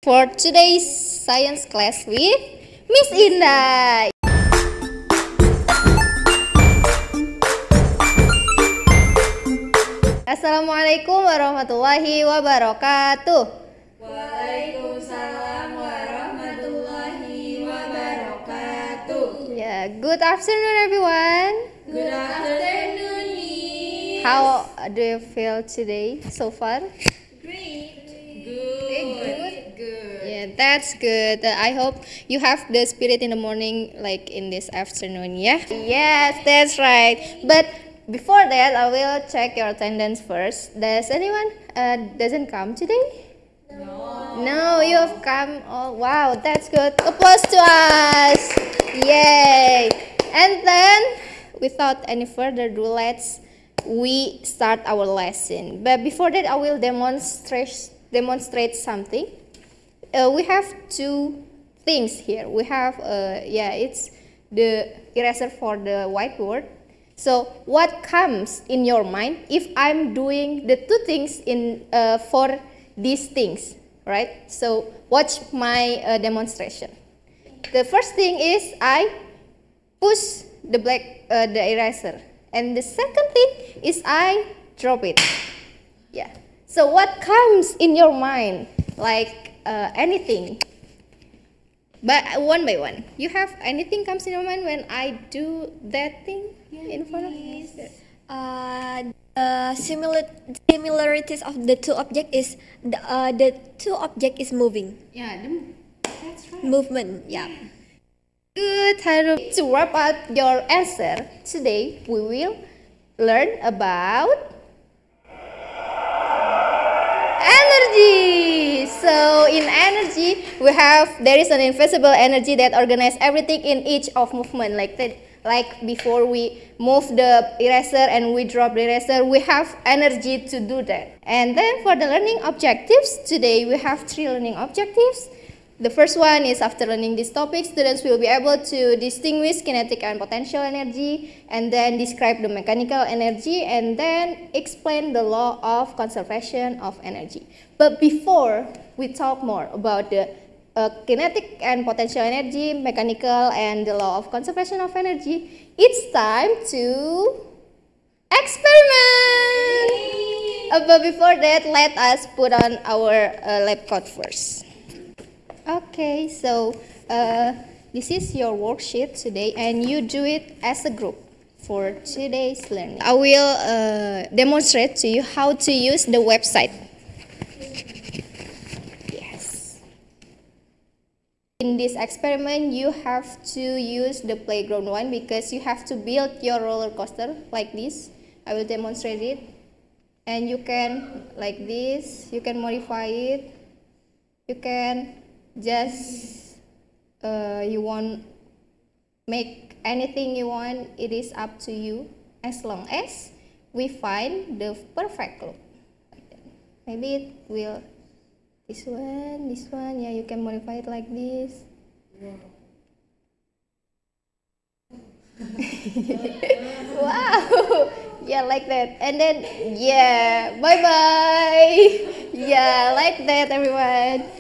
for today's science class with Miss Indah. Assalamualaikum warahmatullahi wabarakatuh. Waalaikumsalam warahmatullahi wabarakatuh. Yeah, good afternoon everyone. Good afternoon, Miss. How do you feel today so far? Great. Good. Yeah, that's good. I hope you have the spirit in the morning like in this afternoon, yeah? Yes, that's right. But before that, I will check your attendance first. Does anyone doesn't come today? No, you have come. Oh, wow, that's good. Applause to us. Yay. And then, without any further ado, we start our lesson. But before that, I will demonstrate something. We have two things here. We have, it's the eraser for the whiteboard. So, what comes in your mind if I'm doing the two things for these things, right? So, watch my demonstration. The first thing is I push the eraser, and the second thing is I drop it. Yeah. So, what comes in your mind? Like anything. But one by one, you have anything comes in your mind when I do that thing in front of you? Similarities of the two object is the two object is moving. Yeah, that's right. Movement. Yeah. Good, Haru. To wrap up your answer, today we will learn about energy. So in energy, there is an invisible energy that organizes everything in each of movement like that. Like before we move the eraser and we drop the eraser, we have energy to do that. And then for the learning objectives, today we have 3 learning objectives. The first one is after learning this topic, students will be able to distinguish kinetic and potential energy, and then describe the mechanical energy, and then explain the law of conservation of energy. But before we talk more about the kinetic and potential energy, mechanical, and the law of conservation of energy, it's time to experiment! But before that, let us put on our lab coat first. Okay, so this is your worksheet today, and you do it as a group for today's learning. I will demonstrate to you how to use the website. Yes. In this experiment, you have to use the playground one because you have to build your roller coaster like this. I will demonstrate it, and you can like this. You can modify it. You can just you want make anything you want. It is up to you as long as we find the perfect look. Maybe it will this one. Yeah, you can modify it like this. Wow. Yeah, like that. And then yeah, bye bye. Yeah, like that, everyone.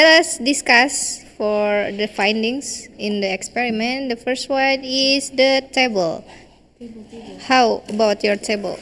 let us discuss for the findings in the experiment. The first one is the table. How about your table?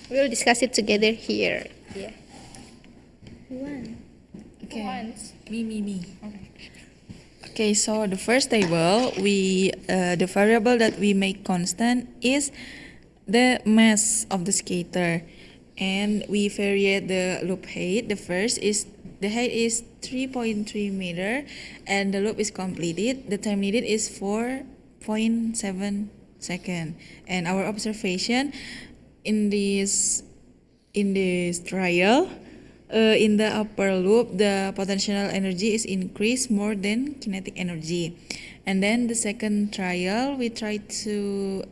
We'll discuss it together here. Yeah. Okay. Once. Me. Okay, so the first table, the variable that we make constant is the mass of the skater, and we vary the loop height. The height is 3.3 meter, and the loop is completed. The time needed is 4.7 seconds, and our observation in this trial. In the upper loop, the potential energy is increased more than kinetic energy. And then the second trial, we try to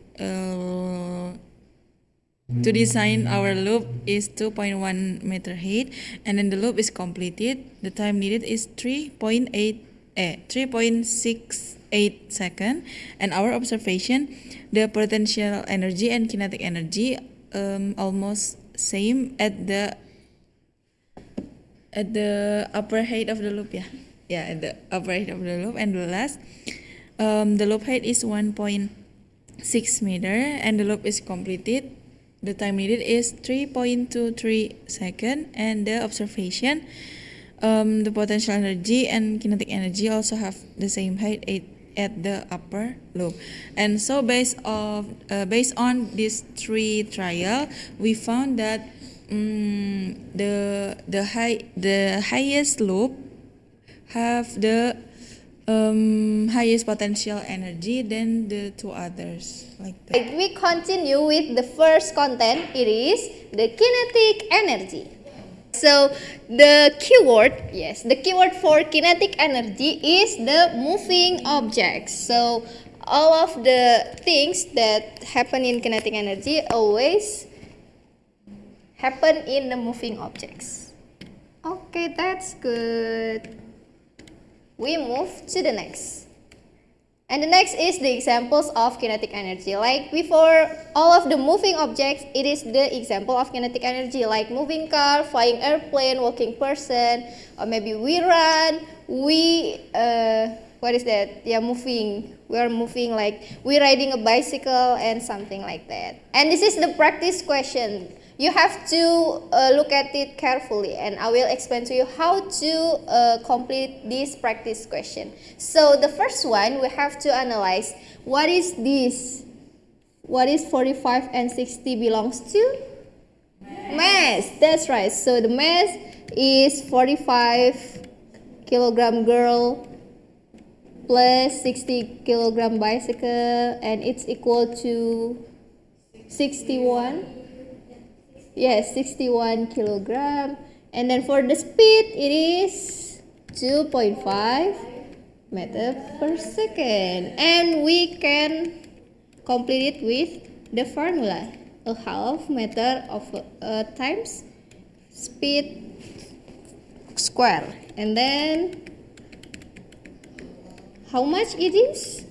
design our loop is 2.1 meter height, and then the loop is completed. The time needed is 3.68 seconds, and our observation, the potential energy and kinetic energy almost same at the upper height of the loop, at the upper height of the loop. And the last, the loop height is 1.6 meter, and the loop is completed. The time needed is 3.23 seconds, and the observation, the potential energy and kinetic energy also have the same height at the upper loop. And so based on these three trial, we found that the highest loop have the highest potential energy than the two others, like that. We continue with the first content. It is the kinetic energy. So the keyword for kinetic energy is the moving objects. So all of the things that happen in kinetic energy always happen in the moving objects. Okay, that's good. We move to the next. And the next is the examples of kinetic energy. Like before all of the moving objects, it is the example of kinetic energy, like moving car, flying airplane, walking person, or maybe we run, what is that? Yeah, moving. We are moving, like we riding a bicycle and something like that. And this is the practice question. You have to look at it carefully, and I will explain to you how to complete this practice question. So the first one, we have to analyze what is this? What is 45 and 60 belongs to? Mass. That's right. So the mass is 45 kilogram girl plus 60 kilogram bicycle, and it's equal to 61. Yes, 61 kilogram. And then for the speed, it is 2.5 meter per second. And we can complete it with the formula. A half meter of times speed square. And then how much it is?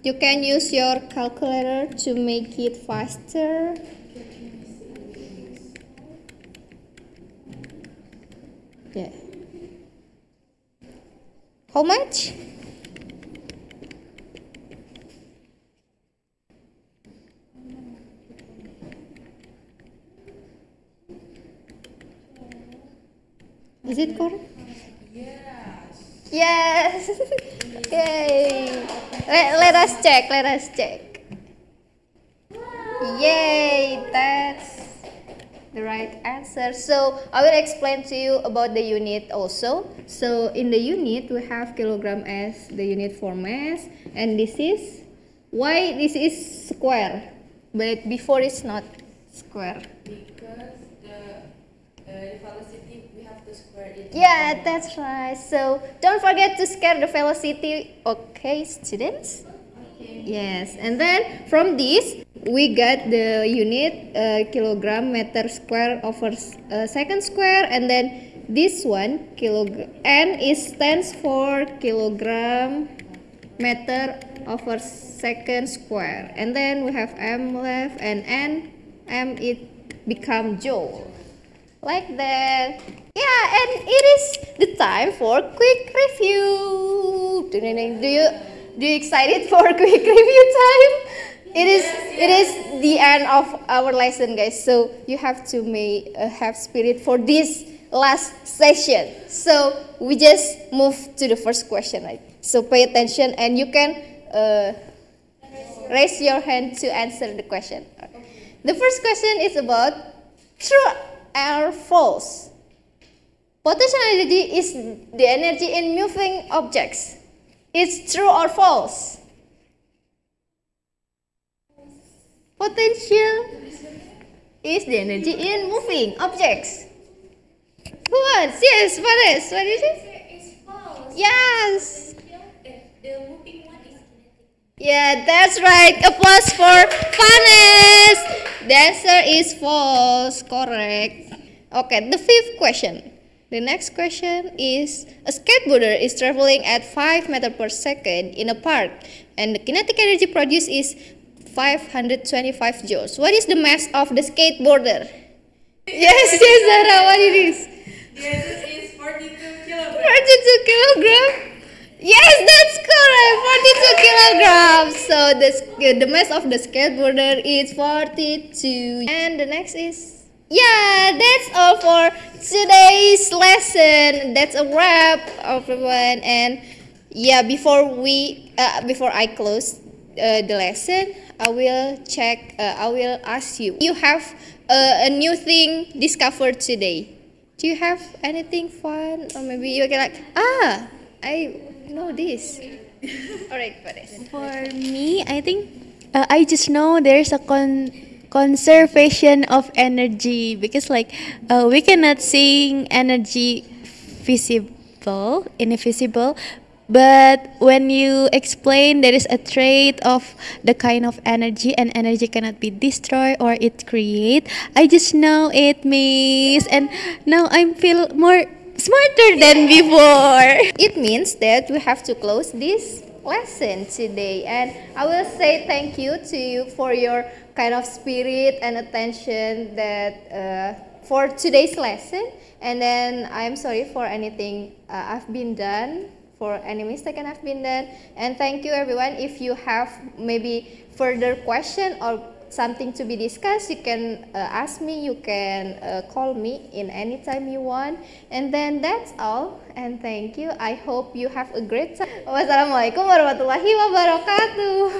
You can use your calculator to make it faster. Yeah. How much? Is it correct? Yes. Okay. Let us check. Yay, that's the right answer. So I will explain to you about the unit also. So in the unit we have kilogram as the unit for mass, and this is why this is square, but before it's not square. Because the velocity, we have to square it. Yeah, that's right. So don't forget to square the velocity. Okay, students? Okay. Yes, and then from this we got the unit kilogram meter square over second square, and then this one kilogram, n is stands for kilogram meter over second square, and then we have m left, and n m it become joule. like that. Yeah, and it is the time for quick review. Do you excited for quick review time? It is the end of our lesson, guys. So you have to have spirit for this last session. So we just move to the first question, right? So pay attention, and you can raise your hand to answer the question. The first question is about true or false. Potential energy is the energy in moving objects. It's true or false? Potential is the energy in moving objects. Who wants? Yes, Vanes. What is it? It's false. Yes. The moving one is kinetic. Yeah, that's right. Applause for Vanes. The answer is false. Correct. Okay, the fifth question. The next question is, a skateboarder is traveling at 5 meters per second in a park, and the kinetic energy produced is 525 joules. What is the mass of the skateboarder? Yes, Zara, what it is? The answer is 42 kilograms. 42 kilograms? Yes, that's correct. 42 kilograms. So the mass of the skateboarder is 42. And the next is, yeah, that's all for today's lesson. That's a wrap, everyone. And yeah, before I close the lesson, I will ask you. You have a new thing discovered today. Do you have anything fun, or maybe you can like, I know this. All right, Paris. For me, I think I just know there's a conservation of energy, because we cannot see energy invisible, but when you explain there is a trait of the kind of energy, and energy cannot be destroyed or it create, I just know it, miss, and now I feel more smarter than before. It means that we have to close this lesson today, and I will say thank you to you for your kind of spirit and attention that for today's lesson. And then I'm sorry for anything I've been done, for any mistake I've been done. And thank you everyone. If you have maybe further question or something to be discussed, you can ask me, you can call me in any time you want. And then that's all, and thank you. I hope you have a great time. Wassalamualaikum warahmatullahi wabarakatuh.